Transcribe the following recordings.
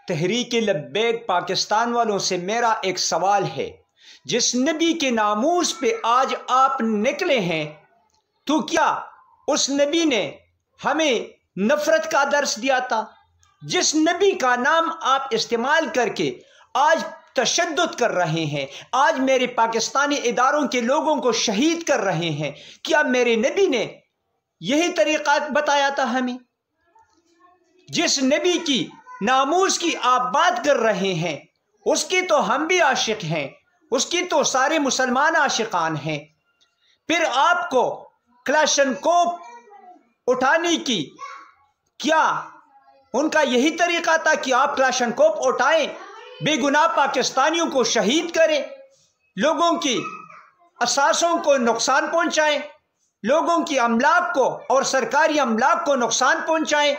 تحریک لبیک پاکستان والوں سے میرا ایک سوال ہے، جس نبی کے ناموس پہ آج آپ نکلے ہیں، تو کیا اس نبی نے ہمیں نفرت کا درس دیا تھا؟ جس نبی کا نام آپ استعمال کر کے آج تشدد کر رہے ہیں، آج میرے پاکستانی اداروں کے لوگوں کو شہید کر رہے ہیں، کیا میرے نبی نے یہی طریقہ بتایا تھا ہمیں؟ جس نبی کی ناموس کی آپ بات کر رہے ہیں، اس کی تو ہم بھی عاشق ہیں، اس کی تو سارے مسلمان عاشقان ہیں، پھر آپ کو کلاشنکوف اٹھانے کی کیا ان کا یہی طریقہ تھا کہ آپ کلاشنکوف اٹھائیں، بے گناہ پاکستانیوں کو شہید کریں، لوگوں کی اثاثوں کو نقصان پہنچائیں، لوگوں کی املاک کو اور سرکاری املاک کو نقصان پہنچائیں؟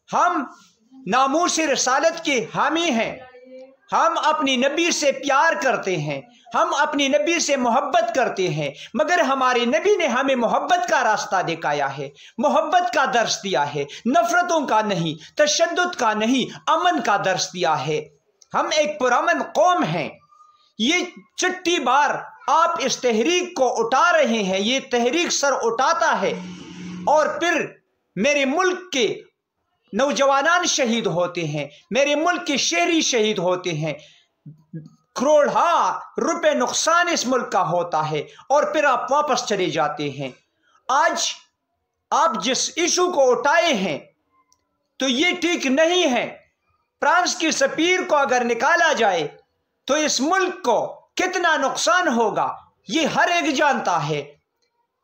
ہم ناموس رسالت کے حامی ہیں، ہم اپنی نبی سے پیار کرتے ہیں، ہم اپنی نبی سے محبت کرتے ہیں، مگر ہمارے نبی نے ہمیں محبت کا راستہ دکھایا ہے، محبت کا درس دیا ہے، نفرتوں کا نہیں، تشدد کا نہیں، امن کا درس دیا ہے۔ ہم ایک پرامن قوم ہیں۔ یہ چھٹی بار آپ اس تحریک کو اٹھا رہے ہیں، یہ تحریک سر اٹھاتا ہے اور پھر میرے ملک کے نوجوانان شہید ہوتے ہیں، میرے ملک کے شہری شہید ہوتے ہیں، کروڑہا روپے نقصان اس ملک کا ہوتا ہے، اور پھر آپ واپس چلے جاتے ہیں۔ آج آپ جس ایشو کو اٹھائے ہیں تو یہ ٹھیک نہیں ہے۔ فرانس کی سفیر کو اگر نکالا جائے تو اس ملک کو کتنا نقصان ہوگا یہ ہر ایک جانتا ہے۔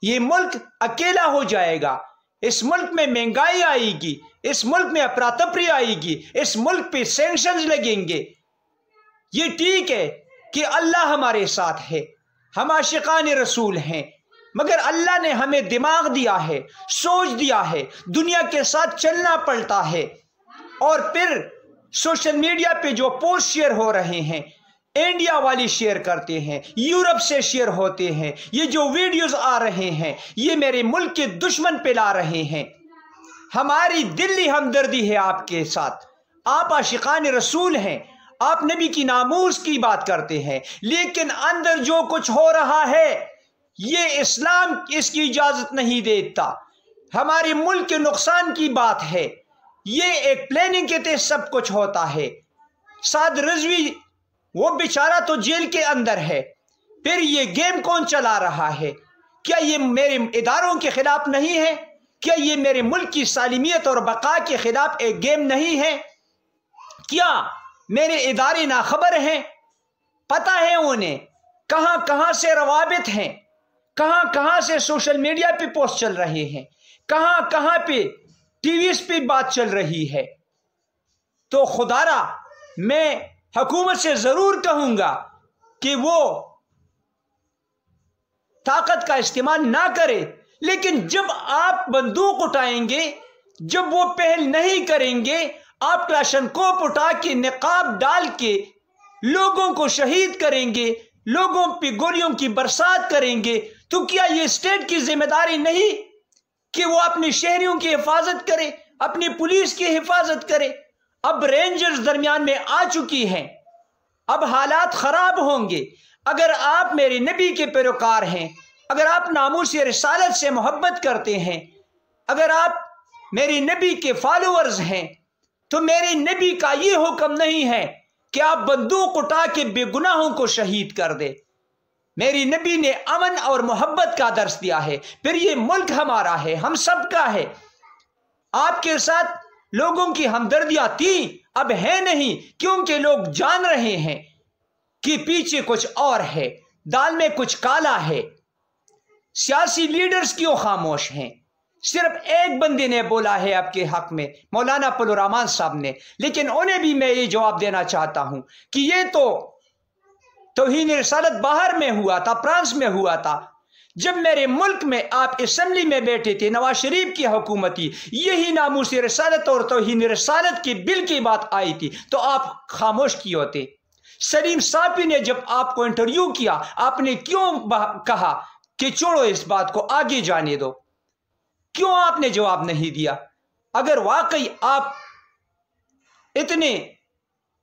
یہ ملک اکیلا ہو جائے گا، اس ملک میں مہنگائی آئے گی، اس ملک میں افراتفری آئے گی، اس ملک پہ سینکشنز لگیں گے۔ یہ ٹھیک ہے کہ اللہ ہمارے ساتھ ہے، ہم عاشقان رسول ہیں، مگر اللہ نے ہمیں دماغ دیا ہے، سوچ دیا ہے، دنیا کے ساتھ چلنا پڑتا ہے۔ اور پھر سوشل میڈیا پہ جو پوسٹ شیئر ہو رہے ہیں، انڈیا والی شیئر کرتے ہیں، یورپ سے شیئر ہوتے ہیں، یہ جو ویڈیوز آ رہے ہیں یہ میرے ملک کے دشمن پہ لا رہے ہیں۔ ہماری دلی ہمدردی ہے آپ کے ساتھ، آپ عاشقان رسول ہیں، آپ نبی کی ناموس کی بات کرتے ہیں، لیکن اندر جو کچھ ہو رہا ہے یہ اسلام اس کی اجازت نہیں دیتا۔ ہمارے ملک کے نقصان کی بات ہے، یہ ایک پلاننگ کے تحت سب کچھ ہوتا ہے۔ سعد رضوی وہ بیچارہ تو جیل کے اندر ہے، پھر یہ گیم کون چلا رہا ہے؟ کیا یہ میرے اداروں کے خلاف نہیں ہے؟ کیا یہ میرے ملک کی سالمیت اور بقا کے خلاف ایک گیم نہیں ہے؟ کیا میرے ادارے ناخبر ہیں؟ پتہ ہے انہیں کہاں کہاں سے روابط ہیں، کہاں کہاں سے سوشل میڈیا پہ پوسٹ چل رہے ہیں، کہاں کہاں پہ ٹی ویز پہ بات چل رہی ہے۔ تو خدارا میں حکومت سے ضرور کہوں گا کہ وہ طاقت کا استعمال نہ کرے، لیکن جب آپ بندوق اٹھائیں گے، جب وہ پہل نہیں کریں گے، آپ کلاشنکوف اٹھا کے نقاب ڈال کے لوگوں کو شہید کریں گے، لوگوں پہ گولیوں کی برسات کریں گے، تو کیا یہ اسٹیٹ کی ذمہ داری نہیں کہ وہ اپنے شہریوں کی حفاظت کرے، اپنی پولیس کی حفاظت کرے؟ اب رینجرز درمیان میں آ چکی ہیں، اب حالات خراب ہوں گے۔ اگر آپ میرے نبی کے پیروکار ہیں، اگر آپ ناموس رسالت سے محبت کرتے ہیں، اگر آپ میرے نبی کے فالوورز ہیں، تو میرے نبی کا یہ حکم نہیں ہے کہ آپ بندوق اٹھا کے بے گناہوں کو شہید کر دے۔ میری نبی نے امن اور محبت کا درس دیا ہے، پھر یہ ملک ہمارا ہے، ہم سب کا ہے۔ آپ کے ساتھ لوگوں کی ہمدردیاں تھیں، اب ہے نہیں، کیونکہ لوگ جان رہے ہیں کہ پیچھے کچھ اور ہے، دال میں کچھ کالا ہے۔ سیاسی لیڈرز کیوں خاموش ہیں؟ صرف ایک بندے نے بولا ہے آپ کے حق میں، مولانا پل الرحمان صاحب نے، لیکن انہیں بھی میں یہ جواب دینا چاہتا ہوں کہ یہ تو توہین رسالت باہر میں ہوا تھا، فرانس میں ہوا تھا۔ جب میرے ملک میں آپ اسمبلی میں بیٹھے تھے، نواز شریف کی حکومت تھی، یہی ناموس رسالت اور توہین رسالت کی بل کی بات آئی تھی تو آپ خاموش کیے ہوتے۔ سلیم صافی نے جب آپ کو انٹرویو کیا، آپ نے کیوں کہا کہ چھوڑو اس بات کو، آگے جانے دو؟ کیوں آپ نے جواب نہیں دیا؟ اگر واقعی آپ اتنے